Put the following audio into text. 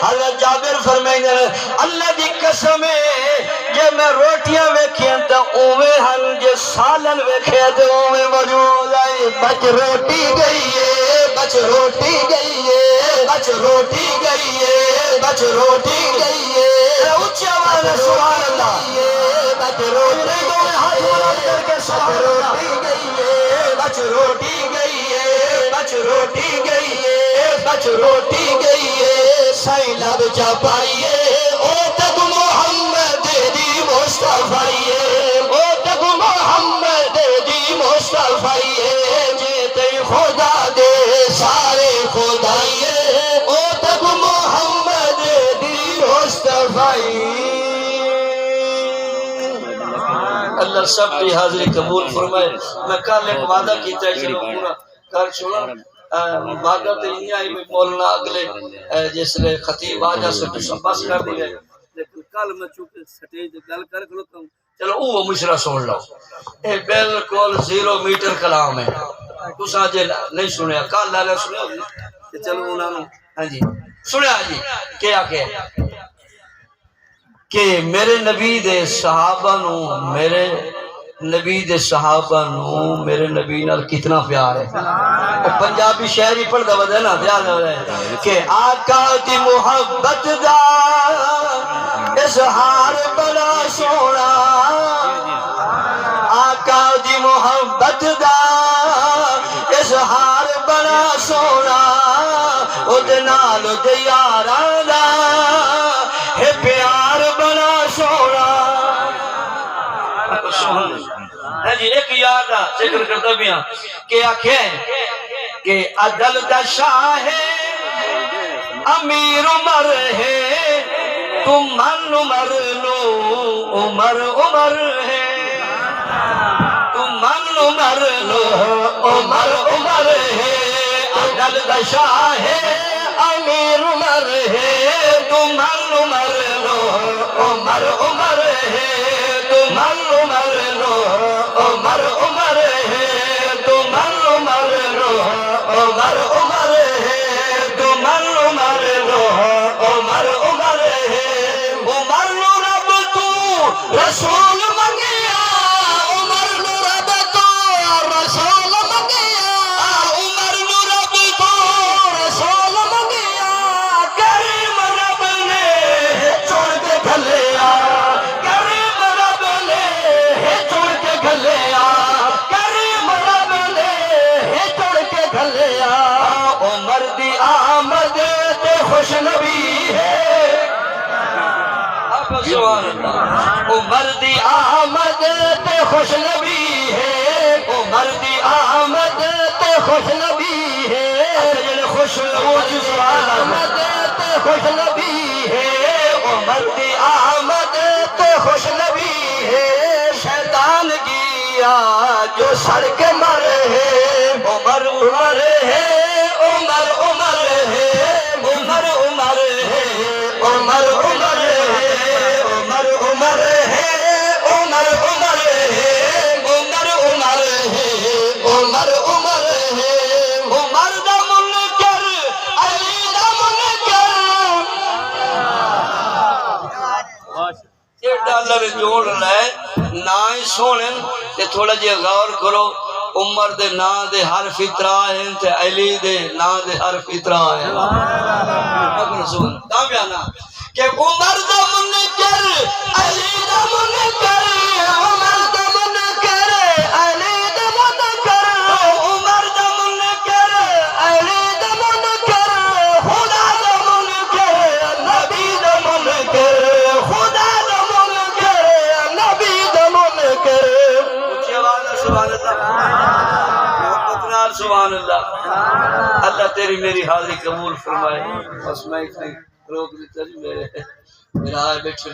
حضرت جابر فرمائیں اللہ دی قسم ہے جے میں روٹیاں ویکھیاں تے اوویں ہن جے سالن ویکھیا تے اوویں موجود ہے بچ روٹی گئی ہے بچ روٹی گئی ہے بچ روٹی گئی ہے بچ روٹی گئی ہے اونچی آواز میں سبحان اللہ بچ روٹی ہاتھ بلند کر کے سبحان اللہ گئی ہے بچ روٹی گئی ہے بچ روٹی گئی ہے بچ روٹی گئی ہے سائیں لب چا پائیے او تک محمد دی مصطفی او تک محمد دی مصطفی جے تے خدا دے سارے خدائی او تک محمد دی مصطفی اللہ سب کی حاضری قبول فرمائے میں کل ایک وعدہ کیتا ہے چلو پورا کر چھوڑا وعدہ تو نہیں آئی میں مولانا اگلے جس لئے خطیب آجا سے تو بس کر دی گئے لیکن کل میں چونکہ سٹیج گل کر کھلوتا ہوں چلو وہ مشرہ سن لو اے بالکل 0 میٹر کلام ہے کچھ آجے نہیں سنیا کل لالا سنیا چلو انہوں نے ہاں جی سنیا جی کیا کہ میرے نبی دے صحابہ نو میرے نبی دے صحابہ نو میرے نبی نال کتنا پیار ہے اور پنجابی شہری پڑھ دا بدے نا پیار دا بدے کہ آقا دی محبت دا اظہار بڑا سونا آقا دی محبت دا اظہار بڑا سونا او دے نال دے یاراں دا ہے پیار بڑا سونا ہے جی ایک یاد ذکر کرتا بھی ہاں کہ آنکھیں کہ عدل دا شاہ ہے امیر عمر ہے تم من عمر لو عمر عمر ہے تم من عمر لو عمر عمر ہے عدل دا شاہ ہے امیر عمر ہے تم من عمر لو عمر عمر ہے تم من عمر لو عمر عمر ہے تم من عمر لو عمر عمر ہے تم من عمر لو عمر عمر ہے عمر نو رب تو رسول منگیا عمر نو رب تو رسول منگیا عمر نو رب تو رسول منگیا کریم رب نے چھوڑ کے گھلیا کریم رب نے چھوڑ کے گھلیا کریم رب نے چھوڑ کے گھلیا عمر دی آمد تے خوش نبی ہے عمر دی آمد تے خوش نبی ہے عمر دی آمد تے خوش نبی ہے خوش آمد تے خوش نبی ہے عمر دی آمد تے خوش نبی ہے شیطان گیا جو سڑ کے مر ہے عمر عمر ہے عمر عمر ہے عمر عمر ہے عمر عمر ہے عمر عمر ہے عمر عمر ہے عمر عمر ہے عمر عمر ہے عمر دا منکر علی دا منکر یہ ڈالر جوڑ لائے نہ ہی سونے تے تھوڑا جی غور کرو عمر دے نا دے حرف اترا ہیں تے علی دے نا دے حرف اترا ہیں اگر سن تابعنا کہ عمر دا منکر علی دا منکر عمر دا منکر علی دا منکر عمر دا منکر علی دا منکر خدا دا منکر نبی دا منکر خدا دا منکر نبی دا منکر اونچی آواز ہے سبحان اللہ سبحان اللہ اللہ تیری میری حاضری قبول فرمائے بس میں اتنی روک دیتا جی میرا آئے بیٹھے